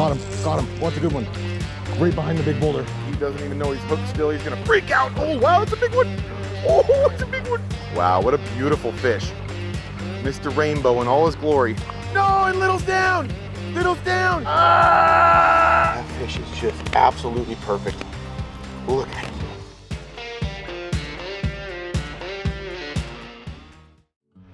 Got him. What's a good one? Right behind the big boulder. He doesn't even know he's hooked still. He's gonna freak out. Oh, wow, it's a big one. Oh, it's a big one. Wow, what a beautiful fish. Mr. Rainbow in all his glory. No, and Little's down. Little's down. Ah! That fish is just absolutely perfect. Look at him.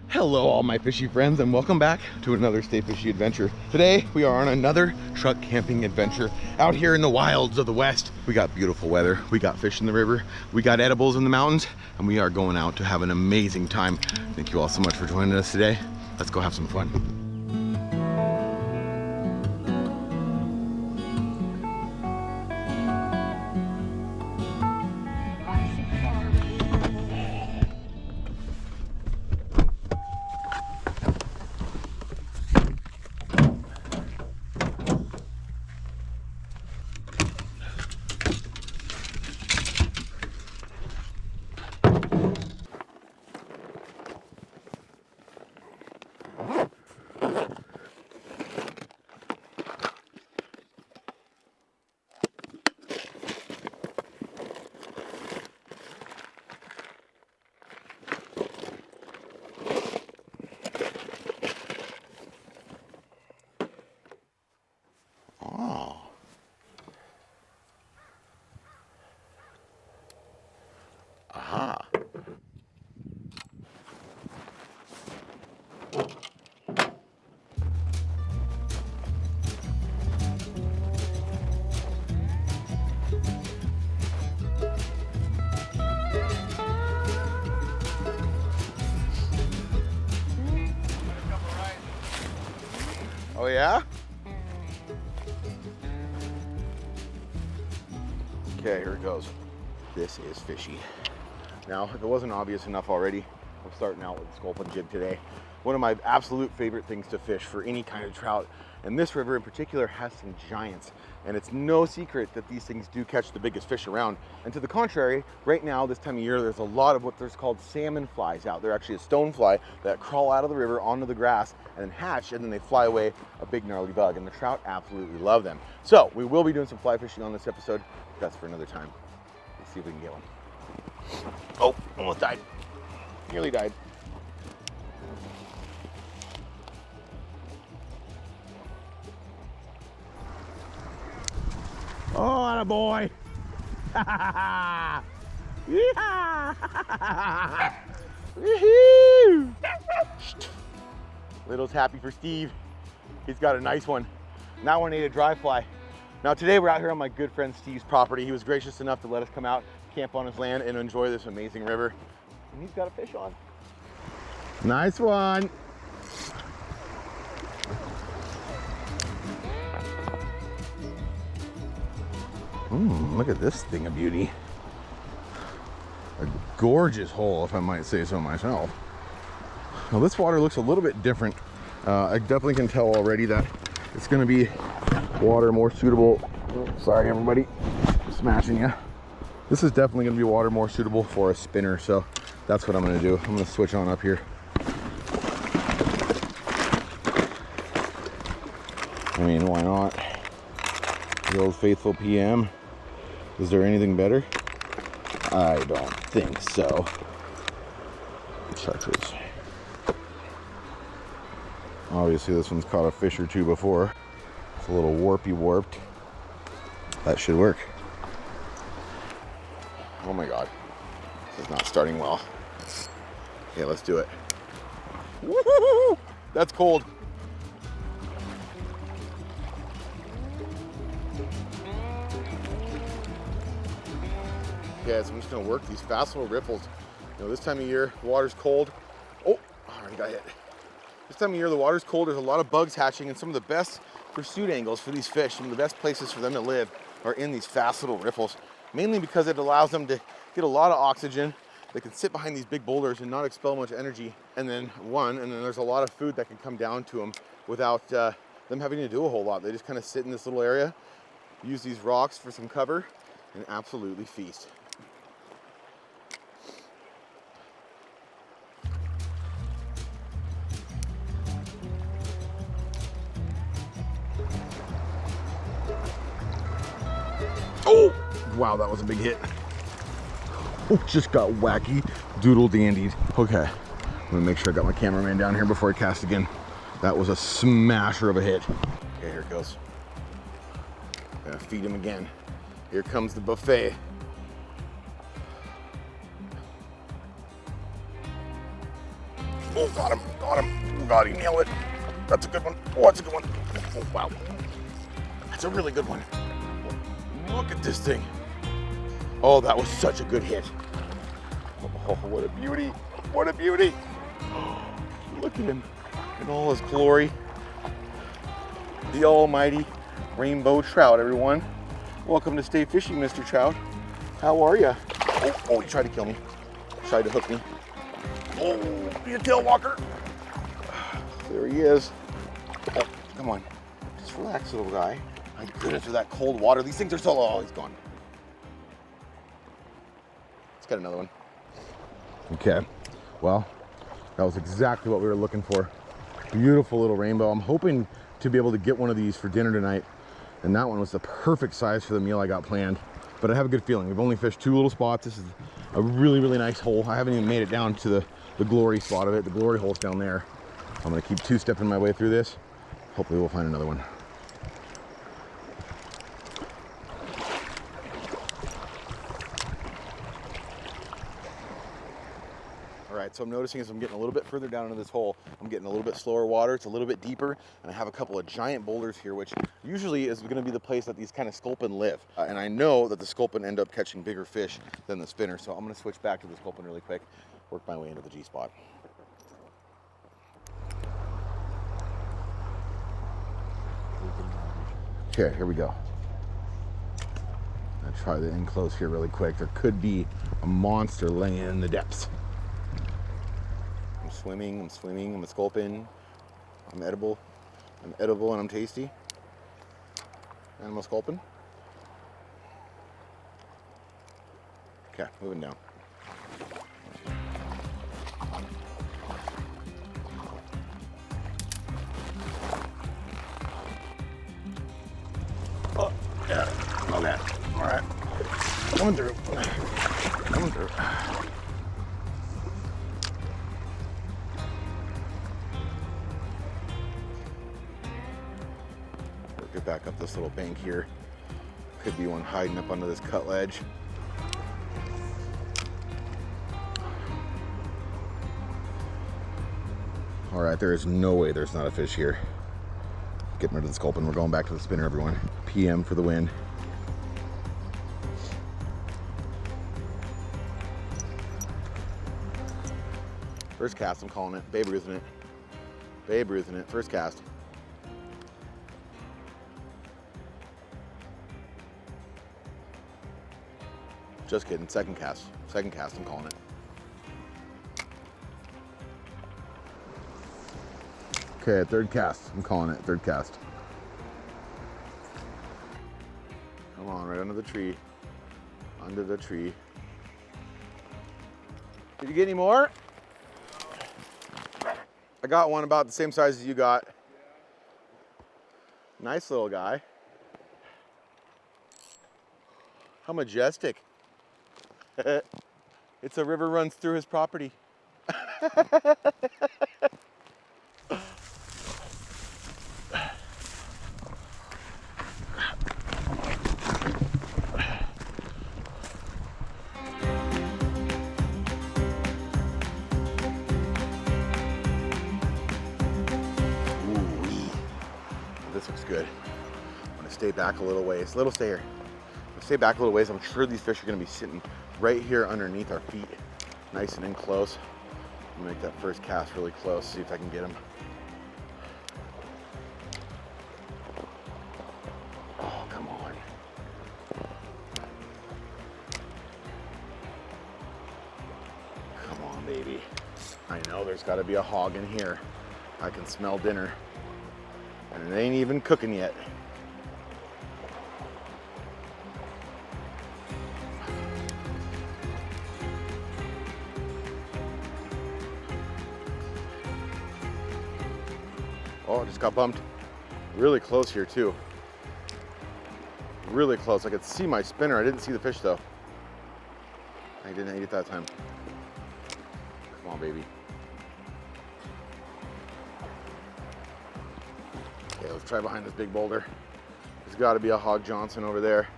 Hello all my fishy friends and welcome back to another Stay Fishy Adventure. Today we are on another truck camping adventure out here in the wilds of the West. We got beautiful weather, we got fish in the river, we got edibles in the mountains, and we are going out to have an amazing time. Thank you all so much for joining us today. Let's go have some fun. Oh yeah? Okay, here it goes. This is fishy. Now, if it wasn't obvious enough already, I'm starting out with the sculpin jig today. One of my absolute favorite things to fish for any kind of trout. And this river in particular has some giants. And it's no secret that these things do catch the biggest fish around. And to the contrary, right now, this time of year, there's a lot of what there's called salmon flies out. They're actually a stone fly that crawl out of the river onto the grass and then hatch, and then they fly away a big gnarly bug. And the trout absolutely love them. So we will be doing some fly fishing on this episode. That's for another time. Let's see if we can get one. Oh, almost died. Nearly died. Oh, attaboy. Yeehaw! Woohoo! Little's happy for Steve. He's got a nice one. And that one ate a dry fly. Now today we're out here on my good friend Steve's property. He was gracious enough to let us come out, camp on his land, and enjoy this amazing river. And he's got a fish on. Nice one. Look at this thing of beauty. A gorgeous hole, if I might say so myself. Now this water looks a little bit different. I definitely can tell already that it's going to be water more suitable. Sorry everybody, I'm smashing you. This is definitely going to be water more suitable for a spinner, so that's what I'm going to do. I'm going to switch on up here. I mean, why not? The old faithful PM. Is there anything better? I don't think so. Chartreuse. Obviously this one's caught a fish or two before. It's a little warped. That should work. Oh my God. This is not starting well. Okay, let's do it. Woo-hoo-hoo! That's cold. Yeah, so I'm just gonna work these fast little riffles. You know, this time of year, the water's cold. Oh, I already got hit. This time of year, the water's cold. There's a lot of bugs hatching, and some of the best pursuit angles for these fish, some of the best places for them to live are in these fast little riffles, mainly because it allows them to get a lot of oxygen. They can sit behind these big boulders and not expel much energy. And then there's a lot of food that can come down to them without them having to do a whole lot. They just kind of sit in this little area, use these rocks for some cover, and absolutely feast. Wow, that was a big hit. Oh, just got wacky doodle dandied. Okay, I'm gonna make sure I got my cameraman down here before I cast again. That was a smasher of a hit. Okay, here it goes. Gonna feed him again. Here comes the buffet. Oh, got him, got him. Oh God, he nailed it. That's a good one. Oh, that's a good one. Oh, wow. That's a really good one. Look at this thing. Oh, that was such a good hit. Oh, what a beauty. What a beauty. Oh, look at him in all his glory. The almighty rainbow trout, everyone. Welcome to Stay Fishy, Mr. Trout. How are you? Oh, he tried to kill me. Tried to hook me. Oh, be a tail walker. There he is. Oh, come on. Just relax, little guy. My goodness, with that cold water. These things are so low. Oh, he's gone. Let's get another one. Okay. Well, that was exactly what we were looking for. Beautiful little rainbow. I'm hoping to be able to get one of these for dinner tonight. And that one was the perfect size for the meal I got planned. But I have a good feeling. We've only fished 2 little spots. This is a really, really nice hole. I haven't even made it down to the glory spot of it. The glory hole's down there. I'm gonna keep 2-stepping my way through this. Hopefully we'll find another one. All right, so I'm noticing as I'm getting a little bit further down into this hole, I'm getting a little bit slower water. It's a little bit deeper, and I have a couple of giant boulders here, which usually is gonna be the place that these kind of sculpin live. And I know that the sculpin end up catching bigger fish than the spinner, so I'm gonna switch back to the sculpin really quick, work my way into the G spot. Okay, here we go. I'll try to in close here really quick. There could be a monster laying in the depths. I'm swimming, I'm a sculpin. I'm edible, and I'm tasty. And I'm a sculpin. Okay, moving down. Oh, yeah, okay, all right. Coming through, coming through. Work it back up this little bank here. Could be one hiding up under this cut ledge. All right, there is no way there's not a fish here. Getting rid of the sculpin. We're going back to the spinner, everyone. PM for the win. First cast, I'm calling it. Babe Ruthing it. Babe Ruthing it. First cast. Just kidding. Second cast. Second cast, I'm calling it. Okay, third cast. I'm calling it. Third cast. Come on, right under the tree. Under the tree. Did you get any more? I got one about the same size as you got. Nice little guy. How majestic. It's a river runs through his property. This looks good. I'm gonna stay back a little ways. Stay here. Stay back a little ways. I'm sure these fish are gonna be sitting right here underneath our feet, nice and in close. I'm gonna make that first cast really close, see if I can get them. Oh, come on. Come on, baby. I know there's gotta be a hog in here. I can smell dinner. And it ain't even cooking yet. Oh, I just got bumped. Really close here too. really close. I could see my spinner. I didn't see the fish though. I didn't eat it that time. Come on, baby. Okay, let's try behind this big boulder. There's got to be a Hog Johnson over there.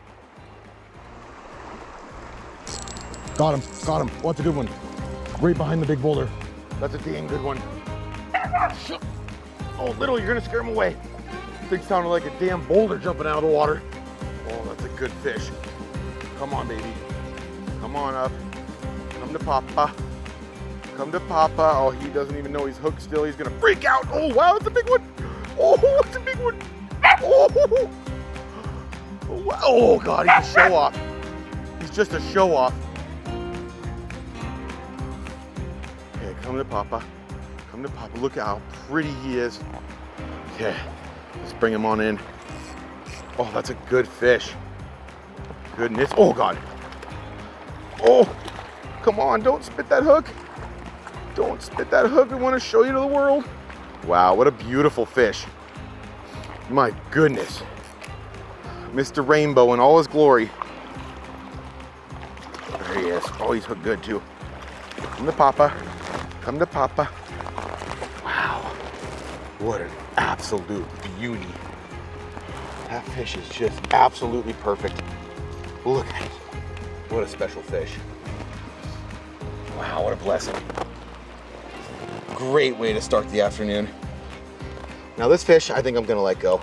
Got him, got him. What's a good one? Right behind the big boulder. That's a dang good one. Oh, little, you're gonna scare him away. Thing sounded like a damn boulder jumping out of the water. Oh, that's a good fish. Come on, baby. Come on up. Come to Papa. Come to Papa. Oh, he doesn't even know he's hooked still. He's gonna freak out. Oh, wow, that's a big one. Oh, that's a big one. Oh, wow. Oh God, he's a show off. He's just a show off. Okay, come to Papa. Come to Papa. Look at how pretty he is. Okay, let's bring him on in. Oh, that's a good fish. Goodness. Oh God. Oh, come on, don't spit that hook. Don't spit that hook. We want to show you to the world. Wow, what a beautiful fish. My goodness. Mr. Rainbow in all his glory. There he is. Oh, he's hooked good too. Come to Papa. Come to Papa. Wow. What an absolute beauty. That fish is just absolutely perfect. Look at it. What a special fish. Wow, what a blessing. Great way to start the afternoon. Now this fish, I think I'm gonna let go.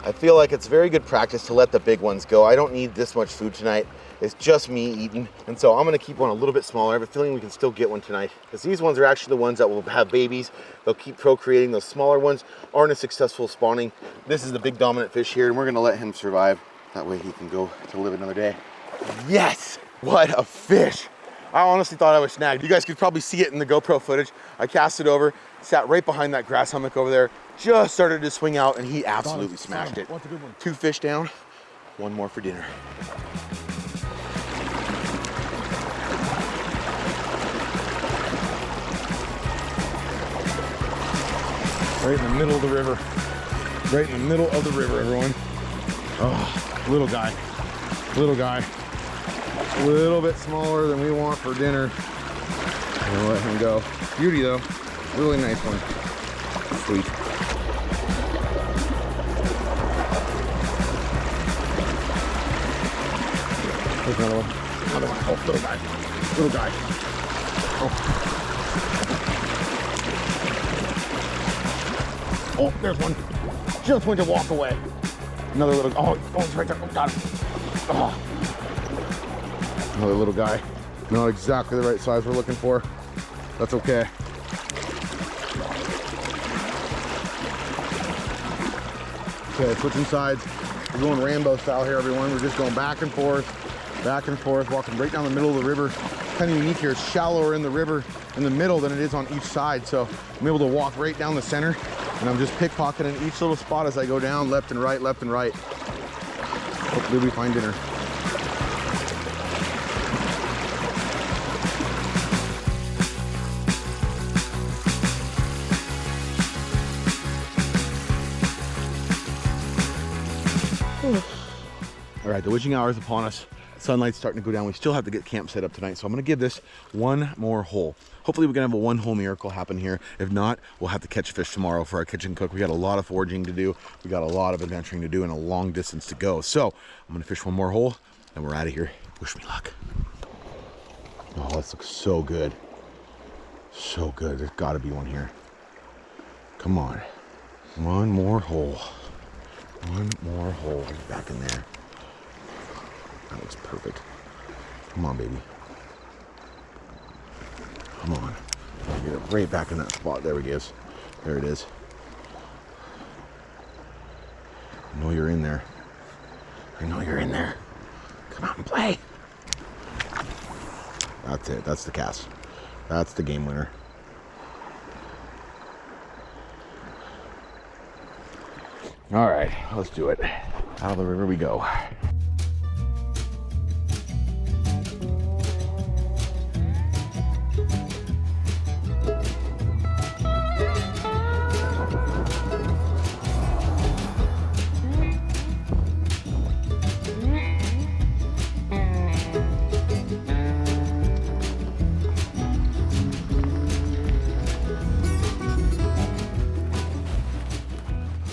I feel like it's very good practice to let the big ones go. I don't need this much food tonight. It's just me eating. And so I'm gonna keep one a little bit smaller. I have a feeling we can still get one tonight, because these ones are actually the ones that will have babies. They'll keep procreating. Those smaller ones aren't as successful spawning. This is the big dominant fish here, and we're gonna let him survive. That way he can go to live another day. Yes, what a fish. I honestly thought I was snagged. You guys could probably see it in the GoPro footage. I cast it over, sat right behind that grass hummock over there, just started to swing out, and he absolutely smashed it. What's a good one? 2 fish down, 1 more for dinner. Right in the middle of the river. Right in the middle of the river, everyone. Oh, little guy. Little guy. A little bit smaller than we want for dinner. I'm gonna let him go. Beauty though. Really nice one. Sweet. There's another one. Another one. Oh, little guy. Little guy. Oh, there's one. Just went to walk away. Another little. Oh, it's right there. Oh, got him. Oh. Another little guy. Not exactly the right size we're looking for. That's okay. Okay, switching sides. We're going Rambo style here, everyone. We're just going back and forth, walking right down the middle of the river. Kind of unique here. It's shallower in the river in the middle than it is on each side. So I'm able to walk right down the center, and I'm just pickpocketing each little spot as I go down, left and right, left and right. Hopefully we find dinner. All right, the witching hour is upon us. Sunlight's starting to go down. We still have to get camp set up tonight, so I'm gonna give this 1 more hole. Hopefully we can have a 1-hole miracle happen here. If not, we'll have to catch fish tomorrow for our kitchen cook. We got a lot of foraging to do. We got a lot of adventuring to do and a long distance to go. So I'm gonna fish 1 more hole, and we're out of here. Wish me luck. Oh, this looks so good. So good. There's gotta be one here. Come on. 1 more hole. 1 more hole. Back in there. That looks perfect. Come on, baby. Come on. Get it right back in that spot. There it is. There it is. I know you're in there. I know you're in there. Come out and play. That's it. That's the cast. That's the game winner. All right, let's do it. Out of the river we go.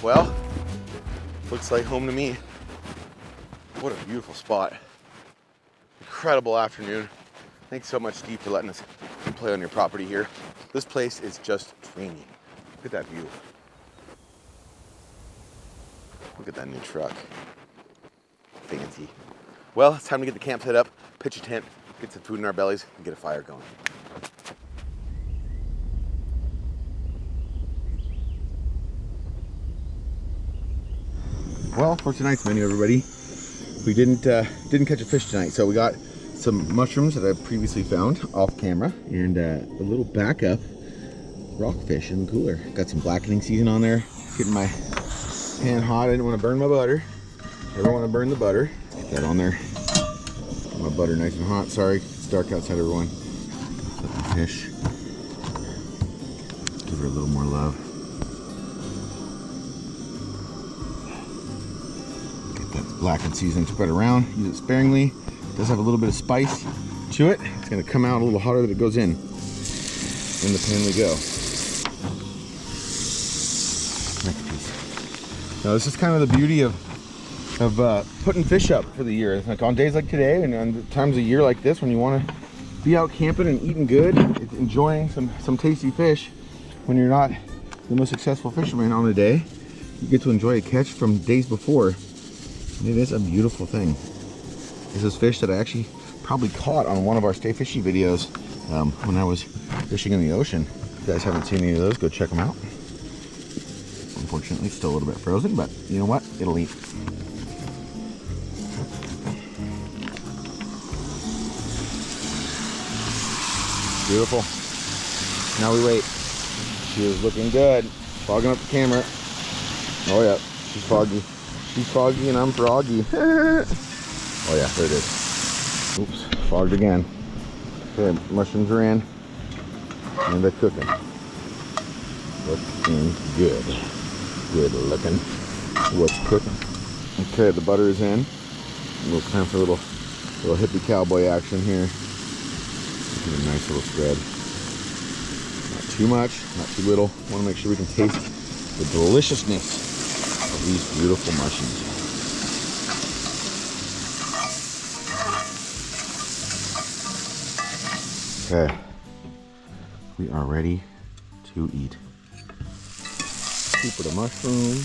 Well, looks like home to me. What a beautiful spot. Incredible afternoon. Thanks so much, Steve, for letting us play on your property here. This place is just dreamy. Look at that view. Look at that new truck. Fancy. Well, it's time to get the camp set up, pitch a tent, get some food in our bellies, and get a fire going. Well, for tonight's menu, everybody, we didn't catch a fish tonight, so we got some mushrooms that I previously found off camera and a little backup rockfish in the cooler. Got some blackening season on there. Getting my pan hot. I didn't want to burn my butter. Never want to burn the butter. Get that on there. Get my butter nice and hot. Sorry, it's dark outside, everyone. Let the fish. Give her a little more love. Blackened seasoning spread around. Use it sparingly. It does have a little bit of spice to it. It's going to come out a little hotter than it goes in. In the pan we go. Next piece. Now this is kind of the beauty of putting fish up for the year. It's like on days like today and on times of year like this when you want to be out camping and eating good, enjoying some tasty fish. When you're not the most successful fisherman on the day, you get to enjoy a catch from days before. It is a beautiful thing. This is fish that I actually probably caught on one of our Stay Fishy videos when I was fishing in the ocean. If you guys haven't seen any of those, go check them out. Unfortunately, still a little bit frozen, but you know what? It'll eat. Beautiful. Now we wait. She is looking good. Fogging up the camera. Oh yeah, she's foggy. She's foggy and I'm froggy. Oh yeah, there it is. Oops, fogged again. Okay, mushrooms are in. And they're cooking. Looking good. Good looking. What's cooking? Okay, the butter is in. A little time for a little hippie cowboy action here. Get a nice little spread. Not too much, not too little. Want to make sure we can taste the deliciousness of these beautiful mushrooms. Okay, we are ready to eat. Scoop of the mushroom.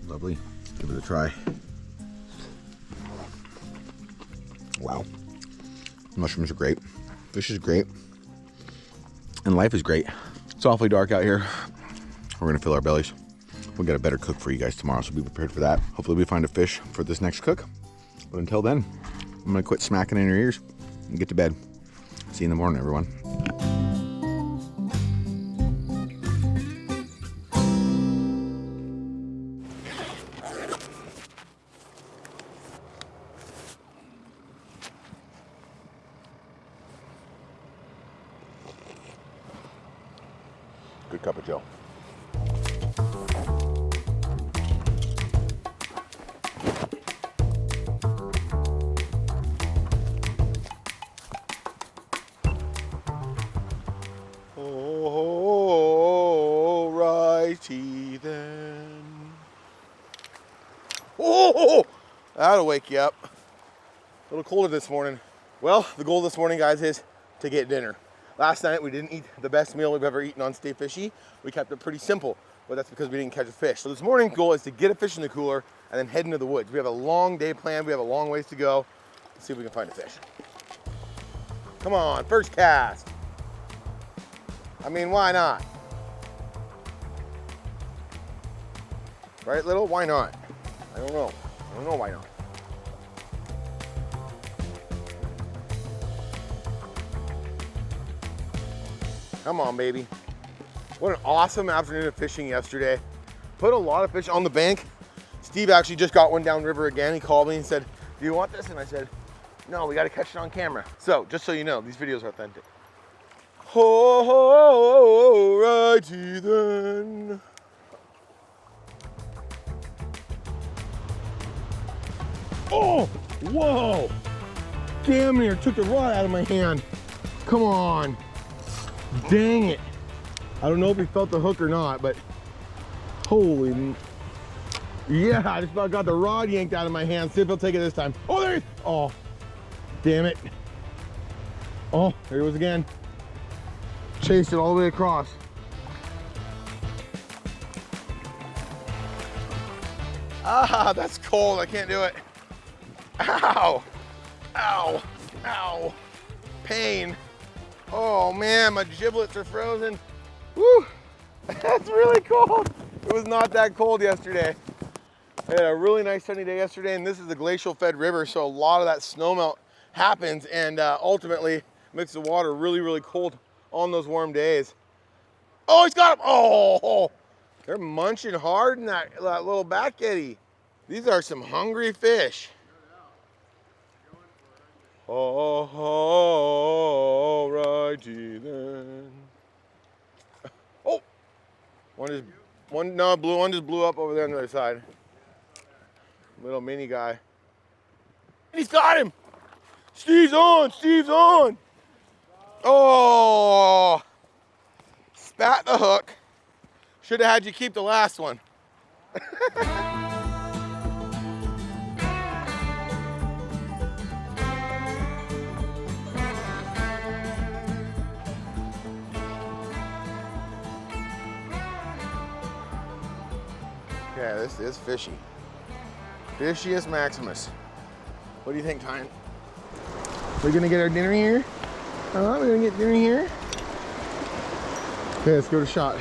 Lovely. Give it a try. Wow. Mushrooms are great. Fish is great. And life is great. It's awfully dark out here. We're gonna fill our bellies. We'll get a better cook for you guys tomorrow, so be prepared for that. Hopefully we find a fish for this next cook. But until then, I'm gonna quit smacking in your ears and get to bed. See you in the morning, everyone. Good cup of joe. Oh, righty then. Oh, that'll wake you up. A little colder this morning. Well, the goal this morning, guys, is to get dinner. Last night we didn't eat the best meal we've ever eaten on Stay Fishy. We kept it pretty simple, but that's because we didn't catch a fish. So this morning's goal is to get a fish in the cooler and then head into the woods. We have a long day planned. We have a long ways to go. Let's see if we can find a fish. Come on, first cast. I mean, why not? Right, little? Why not? I don't know. I don't know why not. Come on, baby. What an awesome afternoon of fishing yesterday. Put a lot of fish on the bank. Steve actually just got one downriver again. He called me and said, do you want this? And I said, no, we got to catch it on camera. So just so you know, these videos are authentic. Oh, righty then. Oh, whoa. Damn near took the rod out of my hand. Come on. Dang it. I don't know if he felt the hook or not, but holy, yeah, I just about got the rod yanked out of my hand. See if he'll take it this time. Oh, there he is. Oh, damn it. Oh, there he was again. Chased it all the way across. Ah, that's cold. I can't do it. Ow. Ow. Ow. Pain. Oh man, my giblets are frozen. Woo. That's really cold. It was not that cold yesterday. I had a really nice sunny day yesterday, and this is a glacial fed river, so a lot of that snowmelt happens and ultimately makes the water really, really cold on those warm days. Oh, he's got him. Oh, they're munching hard in that little back eddy. These are some hungry fish. All righty then. Oh, one just blew up over there on the other side. Little mini guy. He's got him. Steve's on, Steve's on. Oh, spat the hook. Should have had you keep the last one. Yeah, this is fishy. Fishiest Maximus. What do you think, Tyne? We gonna get our dinner here? We're gonna get dinner here? Okay, let's go to shot.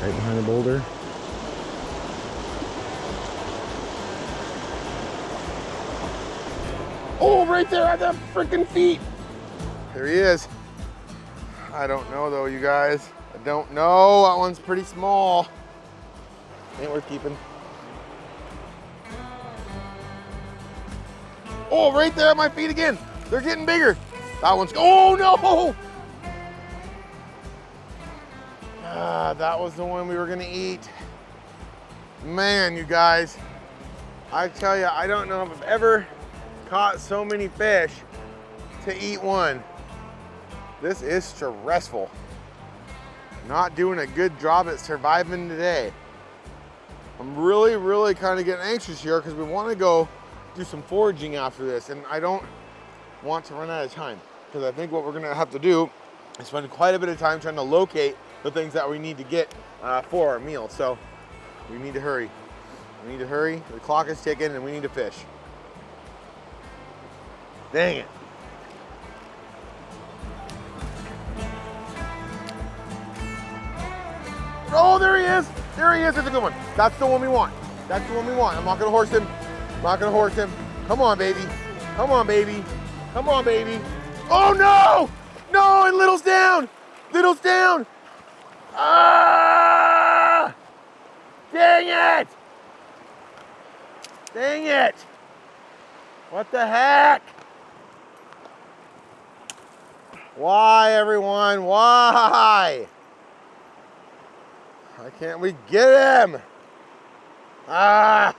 Right behind the boulder. Oh, right there at the freaking feet. There he is. I don't know though, you guys. I don't know. That one's pretty small. Ain't worth keeping. Oh, right there at my feet again. They're getting bigger. That one's, oh no! Ah, that was the one we were gonna eat. Man, you guys, I tell you, I don't know if I've ever caught so many fish to eat one. This is stressful. Not doing a good job at surviving today. I'm really, really kind of getting anxious here because we want to go do some foraging after this, and I don't want to run out of time because I think what we're gonna have to do is spend quite a bit of time trying to locate the things that we need to get for our meal. So we need to hurry. We need to hurry. The clock is ticking and we need to fish. Dang it. Oh, there he is. There he is. That's a good one. That's the one we want. That's the one we want. I'm not going to horse him. I'm not going to horse him. Come on, baby. Come on, baby. Come on, baby. Oh, no. No, and Little's down. Little's down. Ah! Dang it. Dang it. What the heck? Why, everyone? Why? Why can't we get him? Ah!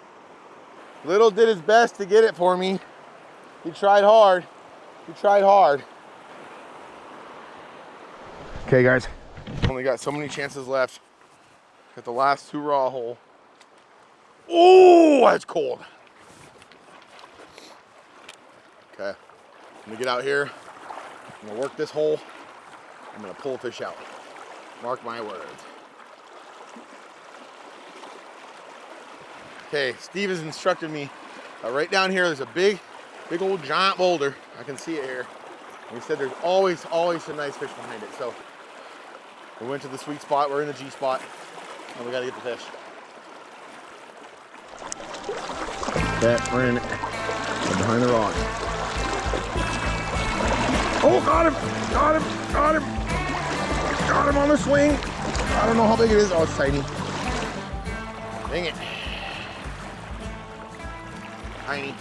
Little did his best to get it for me. He tried hard. He tried hard. Okay, guys. Only got so many chances left. Got the last 2 raw hole. Oh, that's cold. Okay. I'm gonna get out here. I'm gonna work this hole. I'm gonna pull a fish out. Mark my words. Okay, Steve has instructed me right down here. There's a big old giant boulder. I can see it here. And he said there's always some nice fish behind it. So we went to the sweet spot. We're in the G spot, and we got to get the fish. Okay, we're in it. We're behind the rock. Oh, got him! Got him! Got him! Got him on the swing. I don't know how big it is. Oh, it's tiny. Dang it. Tiny.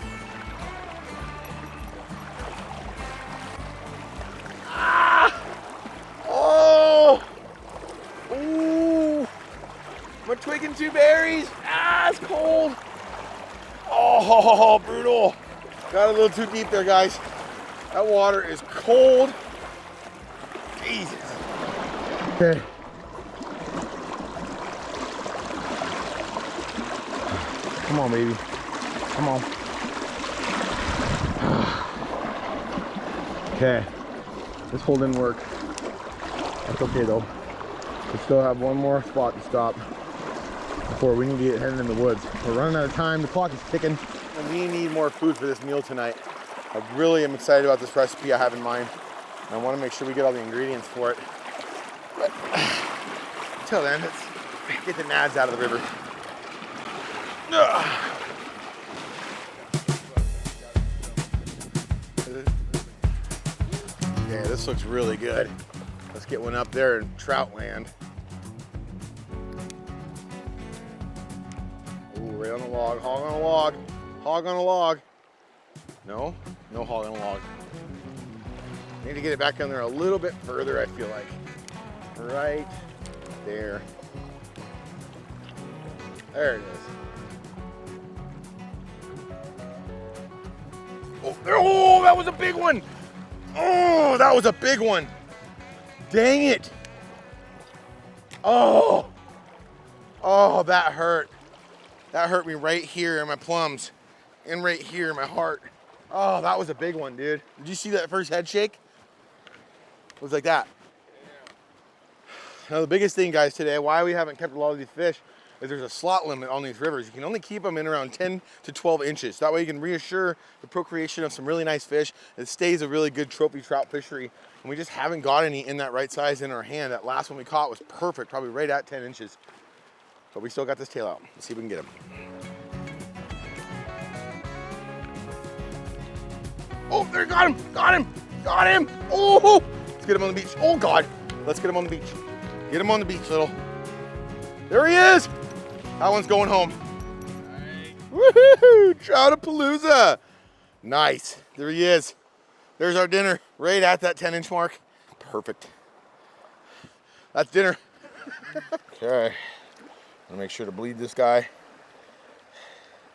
Ah! Oh! Ooh! I'm a twig and 2 berries. Ah, it's cold. Oh, brutal. Got a little too deep there, guys. That water is cold Jesus. Okay. Come on, baby. Come on. Okay. This hole didn't work. That's okay though. We still have one more spot to stop before we need to get heading in the woods. We're running out of time. The clock is ticking. And we need more food for this meal tonight. I really am excited about this recipe I have in mind. I want to make sure we get all the ingredients for it. But until then, let's get the nads out of the river. Yeah, this looks really good. Let's get one up there in trout land. Ooh, right on the log, hog on a log, hog on a log. No, no hog on a log. Need to get it back down there a little bit further, I feel like. Right there. There it is. Oh, there, oh, that was a big one. Oh, that was a big one. Dang it. Oh. Oh, that hurt. That hurt me right here in my plums and right here in my heart. Oh, that was a big one, dude. Did you see that first head shake? It was like that. Now, the biggest thing, guys, today, why we haven't kept a lot of these fish is there's a slot limit on these rivers. You can only keep them in around 10 to 12 inches. That way you can reassure the procreation of some really nice fish. It stays a really good trophy trout fishery. And we just haven't got any in that right size in our hand. That last one we caught was perfect, probably right at 10 inches. But we still got this tail out. Let's see if we can get him. Oh, there, got him, got him, got him. Oh, let's get him on the beach. Oh God, let's get him on the beach. Get him on the beach, little. There he is. That one's going home. Nice. Woohoo! Troutapalooza. Nice. There he is. There's our dinner, right at that 10-inch mark. Perfect. That's dinner. Okay. I'm gonna make sure to bleed this guy.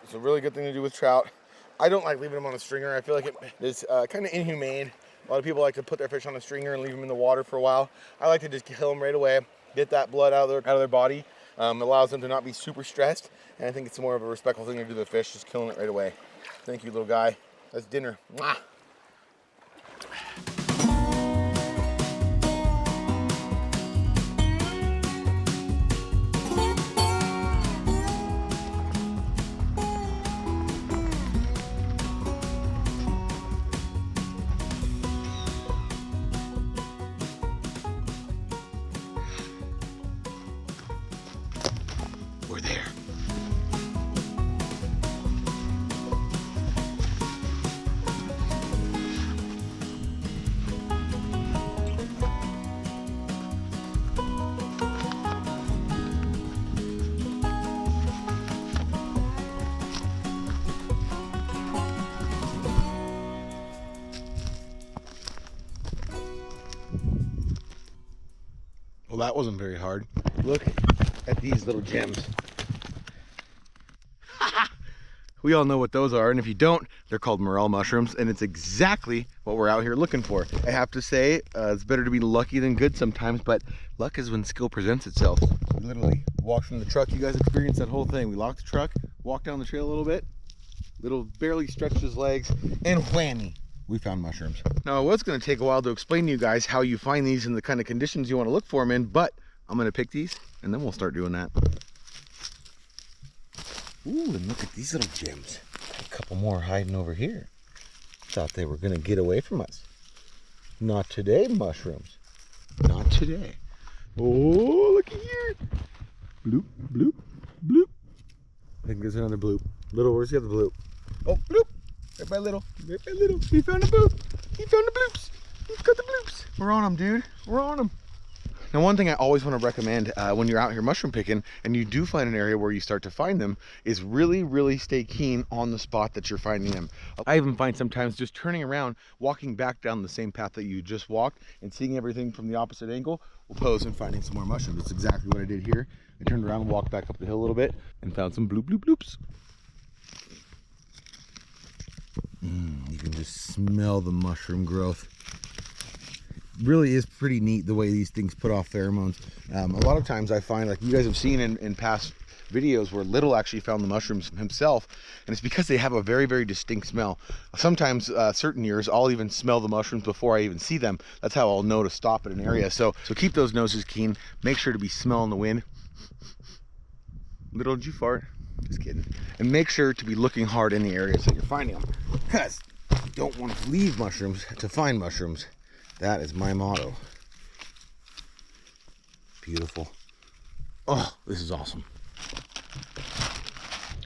It's a really good thing to do with trout. I don't like leaving them on a stringer. I feel like it is kind of inhumane. A lot of people like to put their fish on a stringer and leave them in the water for a while. I like to just kill them right away, get that blood out of their body. Allows them to not be super stressed, and I think it's more of a respectful thing to do to the fish, just killing it right away. Thank you, little guy. That's dinner. Mwah. We're there. Well, that wasn't very hard. Look at these little gems. We all know what those are, and if you don't, they're called morel mushrooms, and it's exactly what we're out here looking for. I have to say, it's better to be lucky than good sometimes, but luck is when skill presents itself. We literally walked from the truck. You guys experienced that whole thing. We locked the truck, walked down the trail a little bit, barely stretched his legs, and whammy, we found mushrooms. Now, it was going to take a while to explain to you guys how you find these and the kind of conditions you want to look for them in, but I'm going to pick these, and then we'll start doing that. Ooh, and look at these little gems. A couple more hiding over here. Thought they were gonna get away from us. Not today, mushrooms. Not today. Oh, look at here. Bloop, bloop, bloop. I think there's another bloop. Little, where's the other bloop? Oh, bloop. Right by little. Right by little. He found a bloop. He found the bloops. He's got the bloops. We're on them, dude. We're on them. Now, one thing I always want to recommend when you're out here mushroom picking and you do find an area where you start to find them is really, really stay keen on the spot that you're finding them. I even find sometimes just turning around, walking back down the same path that you just walked and seeing everything from the opposite angle will pose and finding some more mushrooms. That's exactly what I did here. I turned around and walked back up the hill a little bit and found some bloop, bloop, bloops. You can just smell the mushroom growth really is pretty neat the way these things put off pheromones. A lot of times I find, like you guys have seen in past videos, where Little actually found the mushrooms himself, and it's because they have a very, very distinct smell. Sometimes certain years I'll even smell the mushrooms before I even see them. That's how I'll know to stop at an area. So keep those noses keen. Make sure to be smelling the wind. Little, did you fart? Just kidding. And make sure to be looking hard in the areas that you're finding them, because you don't want to leave mushrooms to find mushrooms. That is my motto. Beautiful. Oh, this is awesome.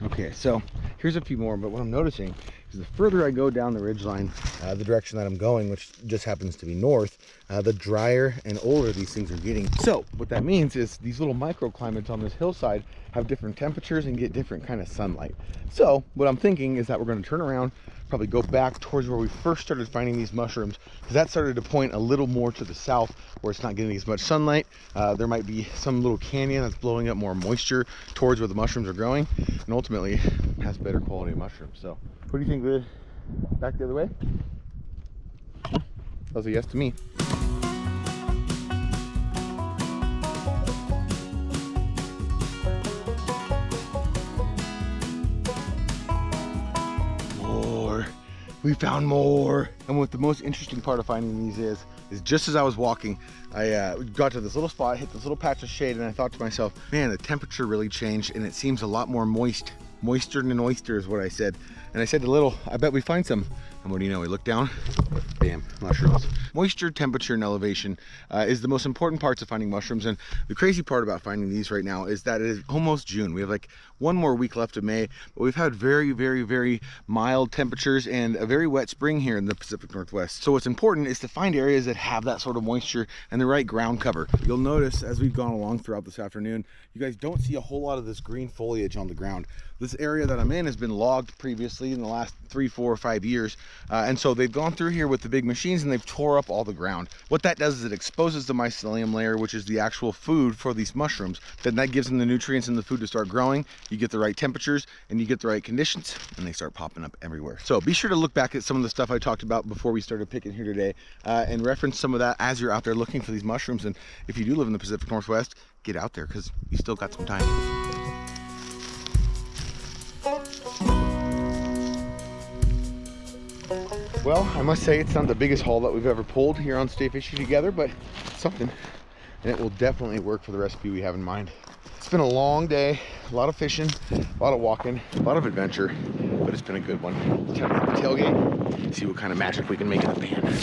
Okay, so here's a few more, but what I'm noticing is the further I go down the ridgeline, the direction that I'm going, which just happens to be north, the drier and older these things are getting. So what that means is these little microclimates on this hillside have different temperatures and get different kind of sunlight. So what I'm thinking is that we're going to turn around, probably go back towards where we first started finding these mushrooms, because that started to point a little more to the south where it's not getting as much sunlight. There might be some little canyon that's blowing up more moisture towards where the mushrooms are growing, and ultimately has better quality of mushrooms. So what do you think, Lid? Back the other way? That was a yes to me. We found more. And what the most interesting part of finding these is just as I was walking, I got to this little spot, hit this little patch of shade, and I thought to myself, man, the temperature really changed and it seems a lot more moist. Moister than an oyster is what I said. And I said to Little, I bet we find some. And what do you know, we look down, bam, mushrooms. Moisture, temperature, and elevation is the most important parts of finding mushrooms. And the crazy part about finding these right now is that it is almost June. We have like one more week left of May, but we've had very, very, very mild temperatures and a very wet spring here in the Pacific Northwest. So what's important is to find areas that have that sort of moisture and the right ground cover. You'll notice as we've gone along throughout this afternoon, you guys don't see a whole lot of this green foliage on the ground. This area that I'm in has been logged previously in the last 3, 4, or 5 years. And so they've gone through here with the big machines and they've tore up all the ground. What that does is it exposes the mycelium layer, which is the actual food for these mushrooms. Then that gives them the nutrients and the food to start growing. You get the right temperatures and you get the right conditions and they start popping up everywhere. So be sure to look back at some of the stuff I talked about before we started picking here today and reference some of that as you're out there looking for these mushrooms. And if you do live in the Pacific Northwest, get out there because you still got some time. Well, I must say it's not the biggest haul that we've ever pulled here on Stay Fishy together, but it's something, and it will definitely work for the recipe we have in mind. It's been a long day, a lot of fishing, a lot of walking, a lot of adventure, but it's been a good one. It's time to hit the tailgate, see what kind of magic we can make in the pan.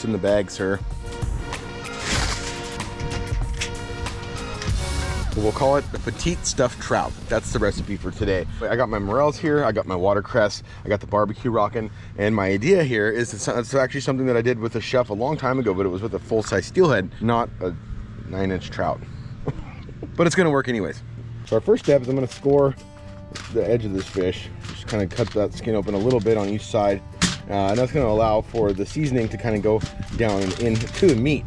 In the bag, sir. We'll call it a petite stuffed trout. That's the recipe for today. I got my morels here, I got my watercress, I got the barbecue rocking, and my idea here is it's actually something that I did with a chef a long time ago, but it was with a full-size steelhead, not a 9-inch trout. But it's gonna work anyways. So our first step is I'm gonna score the edge of this fish. Just kind of cut that skin open a little bit on each side. And that's going to allow for the seasoning to kind of go down into the meat,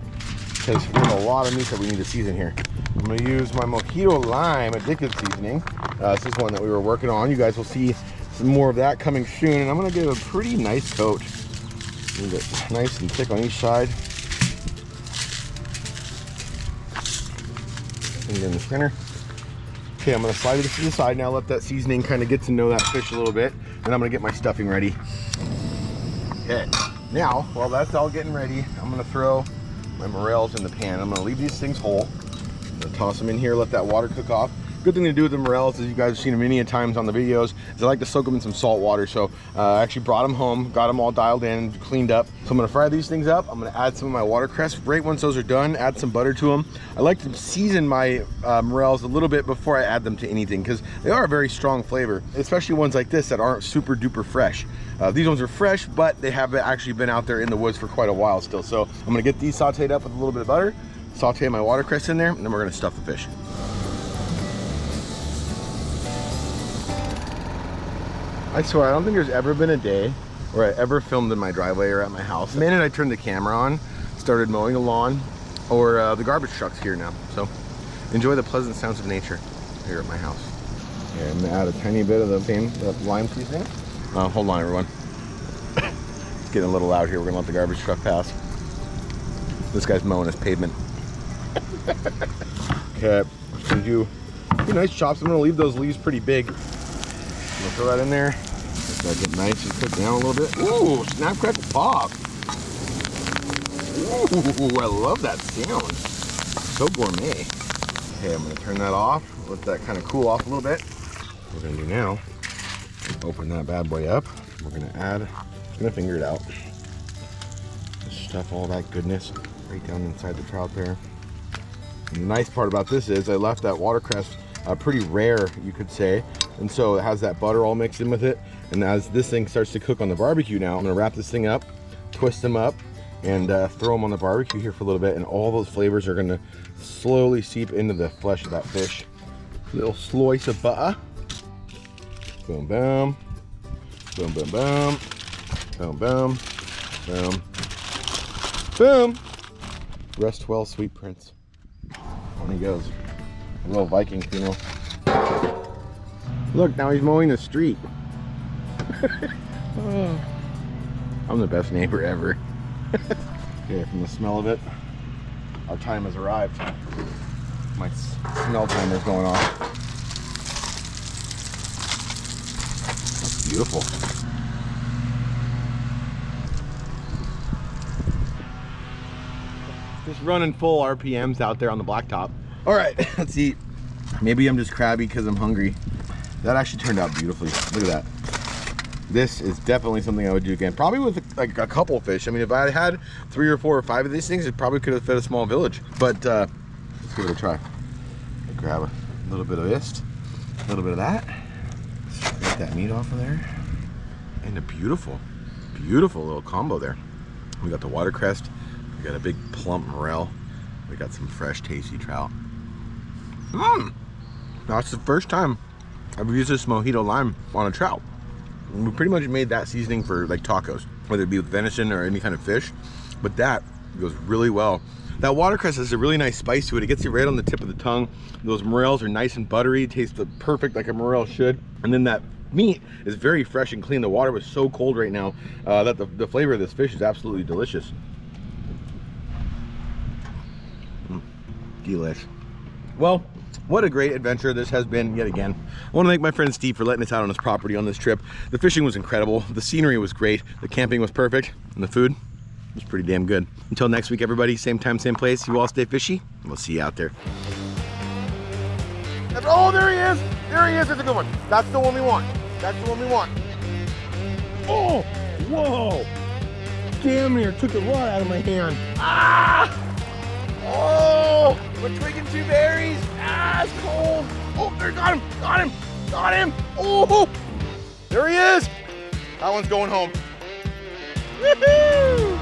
because we have a lot of meat that we need to season here. I'm going to use my Mojito Lime addictive seasoning. This is one that we were working on. You guys will see some more of that coming soon, and I'm going to give it a pretty nice coat. Get it nice and thick on each side. And in the center. Okay, I'm going to slide it to the side now. Let that seasoning kind of get to know that fish a little bit, and I'm going to get my stuffing ready. Okay, now while that's all getting ready, I'm gonna throw my morels in the pan. I'm gonna leave these things whole. I'm gonna toss them in here, let that water cook off. Good thing to do with the morels, as you guys have seen them many times on the videos, is I like to soak them in some salt water. So I actually brought them home, got them all dialed in, cleaned up. So I'm gonna fry these things up. I'm gonna add some of my watercress. Right once those are done, add some butter to them. I like to season my morels a little bit before I add them to anything, because they are a very strong flavor, especially ones like this that aren't super duper fresh. These ones are fresh, but they have actually been out there in the woods for quite a while still. So I'm gonna get these sauteed up with a little bit of butter, saute my watercress in there, and then we're gonna stuff the fish. I swear, I don't think there's ever been a day where I ever filmed in my driveway or at my house. The minute I turned the camera on, started mowing the lawn, or the garbage trucks here now. So enjoy the pleasant sounds of nature here at my house. Here, I'm gonna add a tiny bit of the lime seasoning. Hold on, everyone. It's getting a little loud here. We're gonna let the garbage truck pass. This guy's mowing his pavement. Okay, I'm gonna do nice chops. I'm gonna leave those leaves pretty big. I'm gonna throw that in there. Let that get nice and cooked down a little bit. Ooh, snap, crackle, pop. Ooh, I love that sound. So gourmet. Okay, I'm gonna turn that off. Let that kind of cool off a little bit. What we're gonna do now, open that bad boy up. We're gonna add, I'm gonna finger it out. Just stuff all that goodness right down inside the trout there. And the nice part about this is I left that watercress pretty rare, you could say. And so it has that butter all mixed in with it. And as this thing starts to cook on the barbecue now, I'm gonna wrap this thing up, twist them up, and throw them on the barbecue here for a little bit. And all those flavors are gonna slowly seep into the flesh of that fish. Little slice of butter. Boom, boom. Boom, boom, boom. Boom, boom. Boom. Boom. Rest well, sweet prince. On he goes. A little Viking funeral. Look, now he's mowing the street. Oh, I'm the best neighbor ever. Okay, from the smell of it, our time has arrived. My smell timer's going off. That's beautiful. Just running full RPMs out there on the blacktop. All right, let's eat. Maybe I'm just crabby because I'm hungry. That actually turned out beautifully. Look at that. This is definitely something I would do again. Probably with like a couple fish. I mean, if I had 3 or 4 or 5 of these things, it probably could have fed a small village. But let's give it a try. Grab a little bit of this, a little bit of that. Get that meat off of there. And a beautiful, beautiful little combo there. We got the watercress. We got a big plump morel. We got some fresh, tasty trout. Mmm! That's the first time I've used this mojito lime on a trout. We pretty much made that seasoning for like tacos, whether it be with venison or any kind of fish, but that goes really well. That watercress has a really nice spice to it. It gets you right on the tip of the tongue. Those morels are nice and buttery, taste perfect like a morel should. And then that meat is very fresh and clean. The water was so cold right now that the flavor of this fish is absolutely delicious. Delish. Well, what a great adventure this has been yet again. I want to thank my friend Steve for letting us out on his property on this trip. The fishing was incredible, the scenery was great, the camping was perfect, and the food was pretty damn good. Until next week, everybody, same time, same place. You all stay fishy, and we'll see you out there. Oh, there he is! There he is, it's a good one. That's the one we want. That's the one we want. Oh, whoa! Damn near took the rod out of my hand. Ah! Oh, we're twigging 2 berries. Ah, it's cold. Oh, there, got him, got him, got him. Oh, there he is. That one's going home. Woohoo!